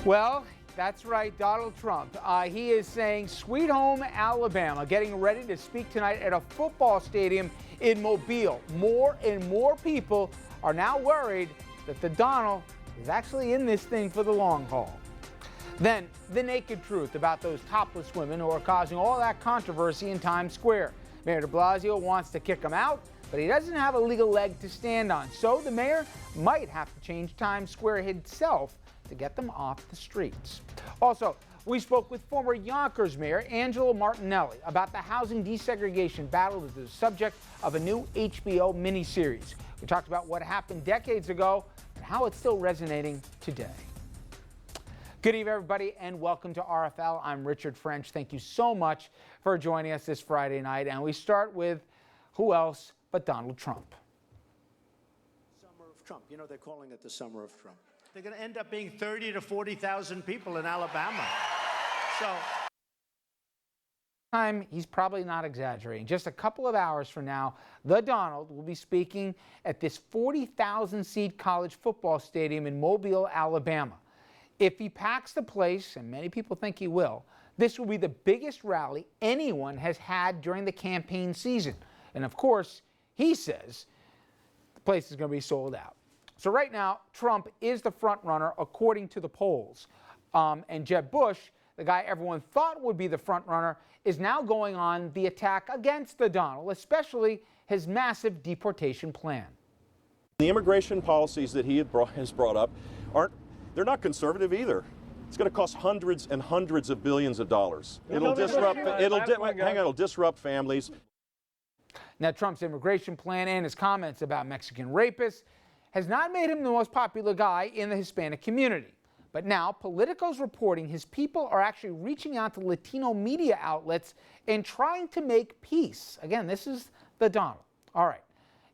Well, that's right, Donald Trump. He is saying Sweet Home Alabama, getting ready to speak tonight at a football stadium in Mobile. More and more people are now worried that the Donald is actually in this thing for the long haul. Then, the naked truth about those topless women who are causing all that controversy in Times Square. Mayor de Blasio wants to kick them out, but he doesn't have a legal leg to stand on. So the mayor might have to change Times Square himself to get them off the streets. Also, we spoke with former Yonkers Mayor Angelo Martinelli about the housing desegregation battle that is the subject of a new HBO miniseries. We talked about what happened decades ago and how it's still resonating today. Good evening, everybody, and welcome to RFL. I'm Richard French. Thank you so much for joining us this Friday night. And we start with who else but Donald Trump. Summer of Trump. You know, they're calling it the Summer of Trump. They're going to end up being 30 to 40,000 people in Alabama. So He's probably not exaggerating. Just a couple of hours from now, the Donald will be speaking at this 40,000-seat college football stadium in Mobile, Alabama. If he packs the place, and many people think he will, this will be the biggest rally anyone has had during the campaign season. And of course, he says the place is going to be sold out. So right now, Trump is the front runner according to the polls. And Jeb Bush, the guy everyone thought would be the front runner, is now going on the attack against the Donald, especially his massive deportation plan. The immigration policies that he has brought up they're not conservative either. It's going to cost hundreds and hundreds of billions of dollars. It'll disrupt families. Now, Trump's immigration plan and his comments about Mexican rapists has not made him the most popular guy in the Hispanic community. But now, Politico's reporting his people are actually reaching out to Latino media outlets and trying to make peace. Again, this is the Donald. All right.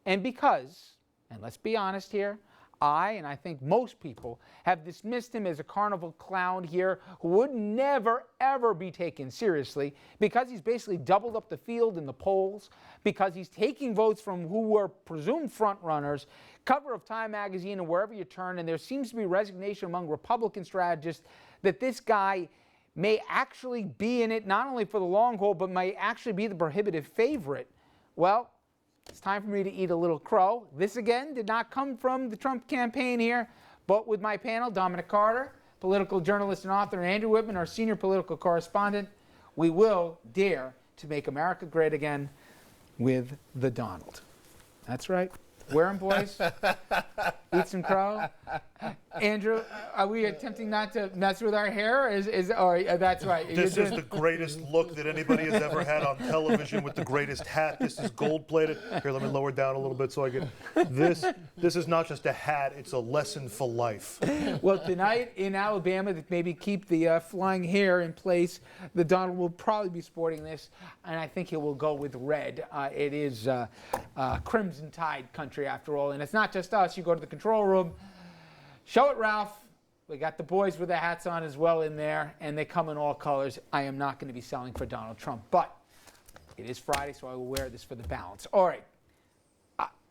And because, and let's be honest here, I think most people have dismissed him as a carnival clown here who would never, ever be taken seriously because he's basically doubled up the field in the polls, because he's taking votes from who were presumed front runners, cover of Time magazine and wherever you turn, and there seems to be resignation among Republican strategists that this guy may actually be in it not only for the long haul, but may actually be the prohibitive favorite. Well, it's time for me to eat a little crow. This, again, did not come from the Trump campaign here, but with my panel, Dominic Carter, political journalist and author, and Andrew Whitman, our senior political correspondent, we will dare to make America great again with the Donald. That's right. Wear 'em, boys. Eat some crow. Andrew, are we attempting not to mess with our hair? That's right. This is the greatest look that anybody has ever had on television with the greatest hat. This is gold-plated. Here, let me lower it down a little bit so I can. This is not just a hat. It's a lesson for life. Well, tonight in Alabama, to maybe keep the flying hair in place, the Donald will probably be sporting this, and I think he will go with red. It is Crimson Tide country after all, and it's not just us. You go to the control room, show it, Ralph. We got the boys with their hats on as well in there, and they come in all colors. I am not going to be selling for Donald Trump, but it is Friday, so I will wear this for the balance. All right.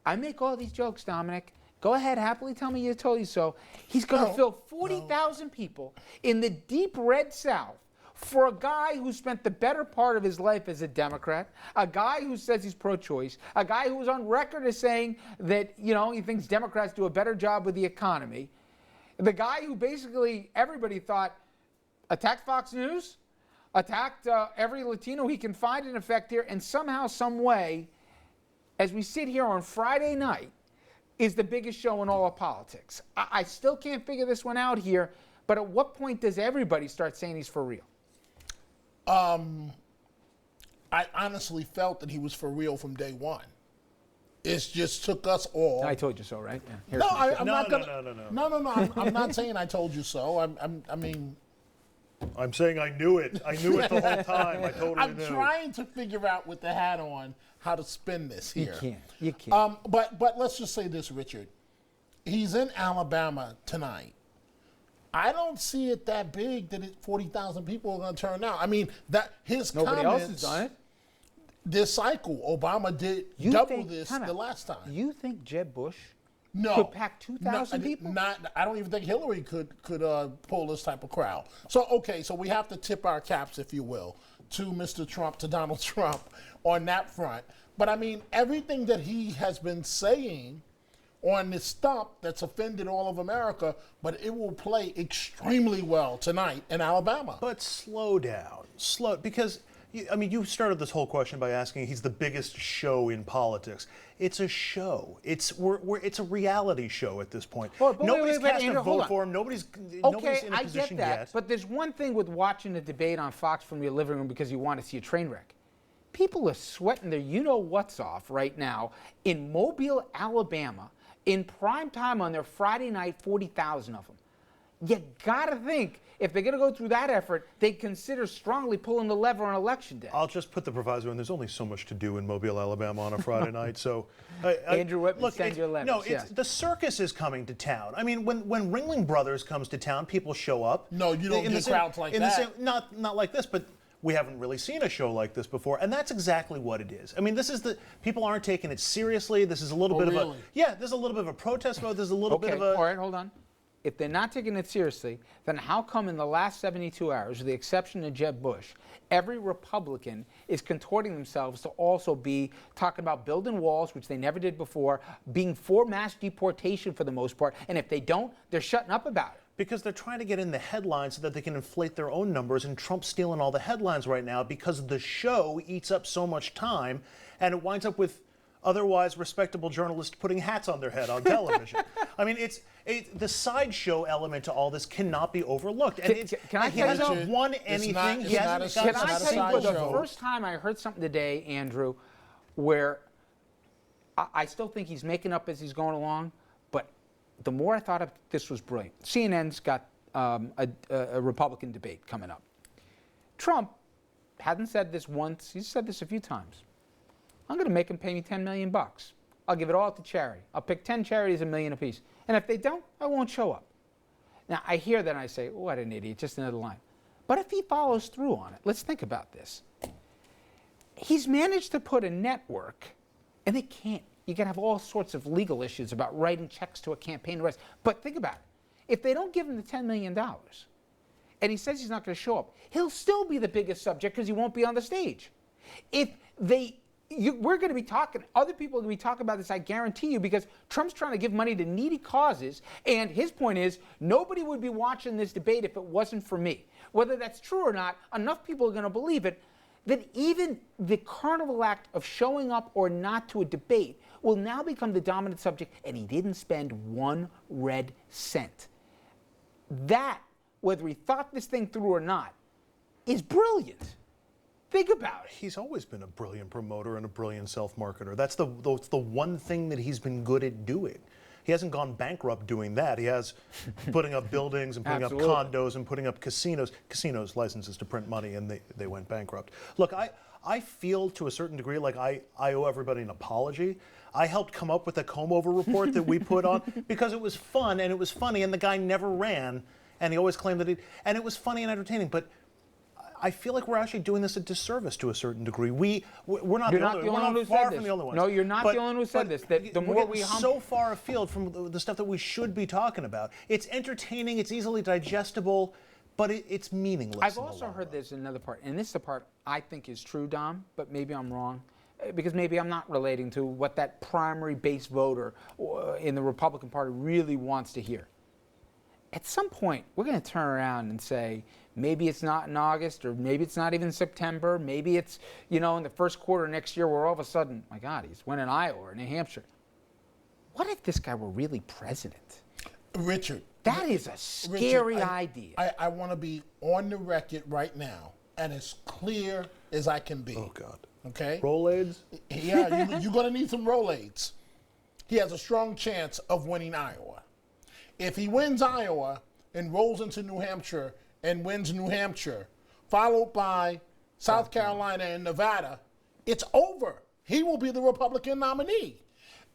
I make all these jokes, Dominic. Go ahead, happily tell me you told you so. He's going to fill 40,000 people in the deep red South for a guy who spent the better part of his life as a Democrat, a guy who says he's pro-choice, a guy who was on record as saying that, he thinks Democrats do a better job with the economy, the guy who basically everybody thought attacked Fox News, attacked every Latino he can find in effect here, and somehow, some way, as we sit here on Friday night, is the biggest show in all of politics. I still can't figure this one out here, but at what point does everybody start saying he's for real? I honestly felt that he was for real from day one. It just took us all. I told you so, right? Yeah. No, I'm not gonna. No. I'm not saying I told you so. I'm saying I knew it. I knew it the whole time. I totally knew. I'm trying to figure out with the hat on how to spin this here. You can't. But let's just say this, Richard. He's in Alabama tonight. I don't see it that big that 40,000 people are going to turn out. I mean, that his Nobody comments. else has done it. This cycle, Obama did double this the last time. You think Jeb Bush No, could pack 2,000 people? I don't even think Hillary could pull this type of crowd. So okay, so we have to tip our caps, if you will, to Mr. Trump, to Donald Trump, on that front. But I mean, everything that he has been saying on this stump that's offended all of America, but it will play extremely well tonight in Alabama. But slow down, because you started this whole question by asking he's the biggest show in politics. It's a show. It's a reality show at this point. But Nobody's cast Andrew, a vote for him. Nobody's in a position that, yet. but there's one thing with watching a debate on Fox from your living room because you want to see a train wreck. People are sweating their you-know-what's off right now in Mobile, Alabama, in prime time on their Friday night, 40,000 of them. You gotta think, if they're gonna go through that effort, they consider strongly pulling the lever on election day. I'll just put the proviso in. There's only so much to do in Mobile, Alabama on a Friday night. So, Andrew Whitman, send your letters. No, yes. the circus is coming to town. I mean, when Ringling Brothers comes to town, people show up. No, you don't get crowds like that. Not like this, but we haven't really seen a show like this before, and that's exactly what it is. I mean, people aren't taking it seriously. This is a little bit of a there's a little bit of a protest vote. There's a little bit of a. All right, hold on. If they're not taking it seriously, then how come in the last 72 hours, with the exception of Jeb Bush, every Republican is contorting themselves to also be talking about building walls, which they never did before, being for mass deportation for the most part, and if they don't, they're shutting up about it. Because they're trying to get in the headlines so that they can inflate their own numbers, and Trump's stealing all the headlines right now because the show eats up so much time, and it winds up with otherwise respectable journalists putting hats on their head on television. I mean, the sideshow element to all this cannot be overlooked. And he hasn't won anything. Can I tell you, the first time I heard something today, Andrew, where I still think he's making up as he's going along, but the more I thought of this was brilliant. CNN's got a Republican debate coming up. Trump hasn't said this once. He's said this a few times. I'm going to make them pay me $10 million. I'll give it all to charity. I'll pick 10 charities, $1 million apiece. And if they don't, I won't show up. Now, I hear that and I say, what an idiot, just another line. But if he follows through on it, let's think about this. He's managed to put a network, and they can't. You can have all sorts of legal issues about writing checks to a campaign and the rest. But think about it. If they don't give him the $10 million, and he says he's not going to show up, he'll still be the biggest subject because he won't be on the stage. If we're going to be talking, other people are going to be talking about this, I guarantee you, because Trump's trying to give money to needy causes, and his point is nobody would be watching this debate if it wasn't for me. Whether that's true or not, enough people are going to believe it, that even the carnival act of showing up or not to a debate will now become the dominant subject, and he didn't spend one red cent. That, whether he thought this thing through or not, is brilliant. Think about it. He's always been a brilliant promoter and a brilliant self-marketer. That's the one thing that he's been good at doing. He hasn't gone bankrupt doing that. He has putting up buildings and putting up condos and putting up casinos. Casinos licenses to print money, and they went bankrupt. Look, I feel to a certain degree like I owe everybody an apology. I helped come up with the comb-over report that we put on because it was fun and it was funny, and the guy never ran, and he always claimed that and it was funny and entertaining, but I feel like we're actually doing this a disservice to a certain degree. We're not the only one. We're not far from the only ones. No, you're not the only one who said this. That the more we so far afield from the stuff that we should be talking about. It's entertaining. It's easily digestible, but it's meaningless. I've also heard there's another part, and this is the part I think is true, Dom, but maybe I'm wrong, because maybe I'm not relating to what that primary base voter in the Republican Party really wants to hear. At some point, we're going to turn around and say, maybe it's not in August, or maybe it's not even September, maybe it's, in the first quarter next year where all of a sudden, my God, he's winning Iowa or New Hampshire. What if this guy were really president? Richard. That is a scary idea. I want to be on the record right now and as clear as I can be. Oh, God. Okay? Rolaids? Yeah, you're going to need some Rolaids. He has a strong chance of winning Iowa. If he wins Iowa and rolls into New Hampshire and wins New Hampshire, followed by South Carolina and Nevada, it's over. He will be the Republican nominee.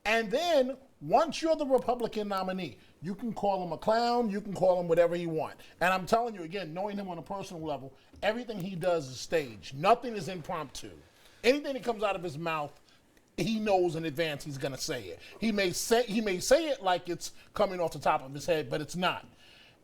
And then, once you're the Republican nominee, you can call him a clown, you can call him whatever you want. And I'm telling you again, knowing him on a personal level, everything he does is staged. Nothing is impromptu. Anything that comes out of his mouth he knows in advance he's going to say it. He may say it like it's coming off the top of his head, but it's not.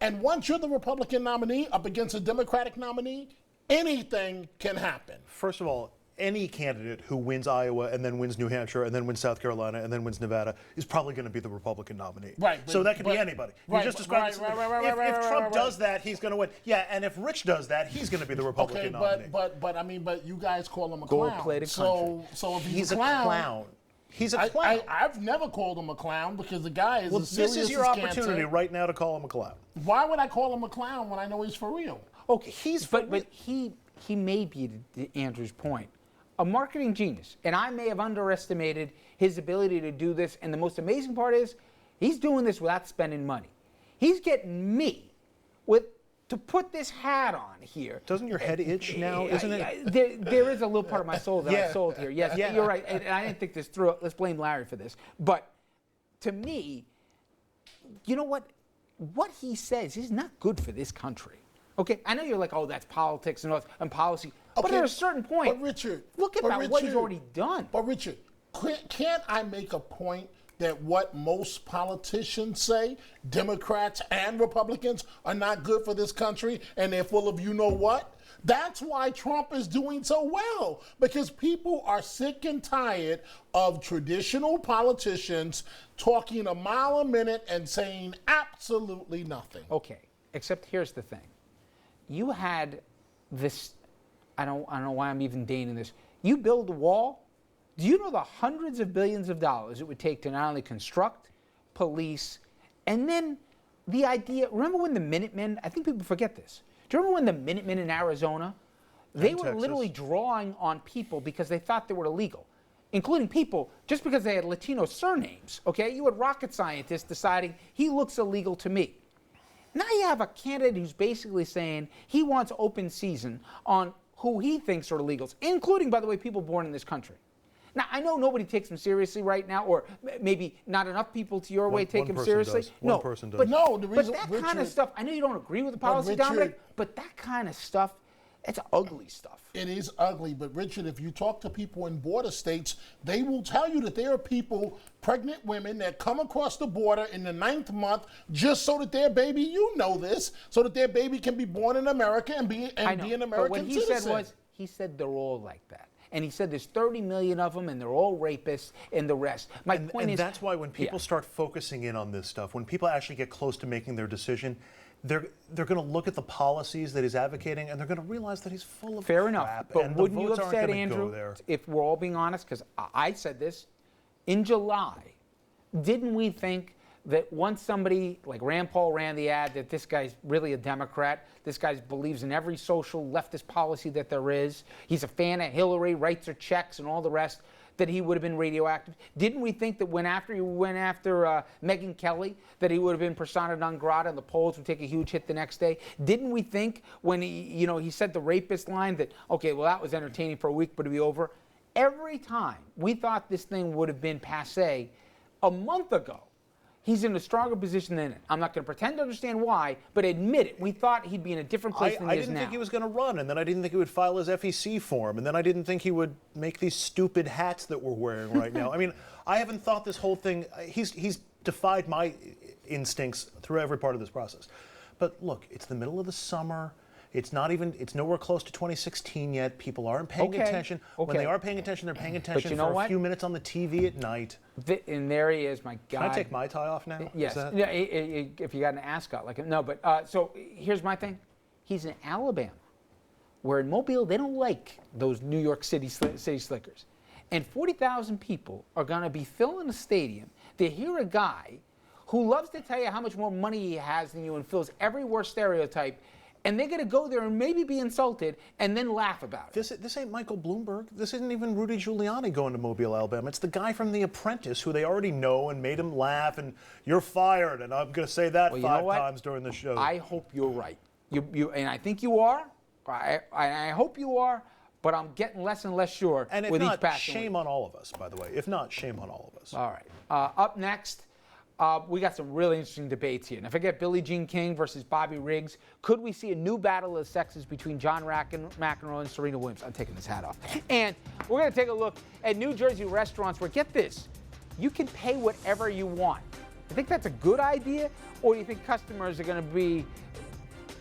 And once you're the Republican nominee up against a Democratic nominee, anything can happen. First of all, any candidate who wins Iowa and then wins New Hampshire and then wins South Carolina and then wins Nevada is probably going to be the Republican nominee. Right. So that could be anybody. Right, You just described if Trump does that, he's going to win. Yeah, and if Rich does that, he's going to be the Republican nominee. But you guys call him a clown. Gold-plated so if he's a clown. He's a clown. I've never called him a clown because the guy is Well, as serious this is your as cancer. opportunity right now to call him a clown. Why would I call him a clown when I know he's for real? Okay, but he may be, to Andrew's point, a marketing genius, and I may have underestimated his ability to do this. And the most amazing part is, he's doing this without spending money. He's getting me to put this hat on here. Doesn't your head itch now? Isn't it? There is a little part of my soul that I sold here. Yes, you're right, and I didn't think this through. Let's blame Larry for this. But to me, you know what? What he says is not good for this country. Okay, I know you're like, oh, that's politics and policy. But at a certain point, but Richard, look at what he's already done. But Richard, can't I make a point that what most politicians say, Democrats and Republicans, are not good for this country, and they're full of you know what? That's why Trump is doing so well, because people are sick and tired of traditional politicians talking a mile a minute and saying absolutely nothing. Okay, except here's the thing. You had this, I don't know why I'm even deigning this. You build a wall. Do you know the hundreds of billions of dollars it would take to not only construct, police, and then the idea, remember when the Minutemen, I think people forget this. Do you remember when the Minutemen in Arizona, they were literally drawing on people because they thought they were illegal, including people just because they had Latino surnames, okay? You had rocket scientists deciding he looks illegal to me. Now you have a candidate who's basically saying he wants open season on who he thinks are illegals, including, by the way, people born in this country. Now, I know nobody takes him seriously right now, or maybe not enough people to your way take him seriously. One person does. But, No, the reason- but that Richard- kind of stuff, I know you don't agree with the policy, Richard- Dominic, but that kind of stuff, it's ugly stuff. It is ugly, but Richard, if you talk to people in border states, they will tell you that there are people, pregnant women, that come across the border in the 9th month just so that their baby, you know this, so that their baby can be born in America and be an American but what he citizen. said was, he said they're all like that. And he said there's 30 million of them, and they're all rapists and the rest. My point is, that's why when people start focusing in on this stuff, when people actually get close to making their decision, they're going to look at the policies that he's advocating, and they're going to realize that he's full of fair crap. enough. But and wouldn't the you votes have aren't said, gonna Andrew, go there. if we're all being honest, because I said this, in July, didn't we think that once somebody like Rand Paul ran the ad that this guy's really a Democrat, this guy believes in every social leftist policy that there is, he's a fan of Hillary, writes her checks and all the rest, that he would have been radioactive? Didn't we think that when after he went after Megyn Kelly, that he would have been persona non grata and the polls would take a huge hit the next day? Didn't we think when he said the rapist line that, okay, well, that was entertaining for a week, but it'd be over? Every time we thought this thing would have been passé a month ago, he's in a stronger position than it. I'm not going to pretend to understand why, but admit it. We thought he'd be in a different place than he is now. I didn't think he was going to run, and then I didn't think he would file his FEC form, and then I didn't think he would make these stupid hats that we're wearing right now. I mean, I haven't thought this whole thing. He's defied my instincts through every part of this process. But look, it's the middle of the summer. It's nowhere close to 2016 yet. People aren't paying attention. When they are paying attention, they're paying attention for a few minutes on the TV at night. And there he is, my God. Can I take my tie off now? Yes. Yeah, if you got an ascot like him. No, but so here's my thing. He's in Alabama, where in Mobile they don't like those New York City slickers. And 40,000 people are going to be filling a stadium to hear a guy who loves to tell you how much more money he has than you and fills every worst stereotype. And they're going to go there and maybe be insulted and then laugh about it. This ain't Michael Bloomberg. This isn't even Rudy Giuliani going to Mobile, Alabama. It's the guy from The Apprentice who they already know and made him laugh, and you're fired, and I'm going to say that 5 times during the show. I hope you're right. And I think you are. I hope you are, but I'm getting less and less sure with each passing week. Shame on all of us, by the way. If not, shame on all of us. All right. Up next, we got some really interesting debates here. Now, forget Billie Jean King versus Bobby Riggs. Could we see a new battle of the sexes between John McEnroe and Serena Williams? I'm taking this hat off. And we're going to take a look at New Jersey restaurants where, get this, you can pay whatever you want. I think that's a good idea, or do you think customers are going to be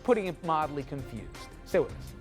putting it mildly confused? Stay with us.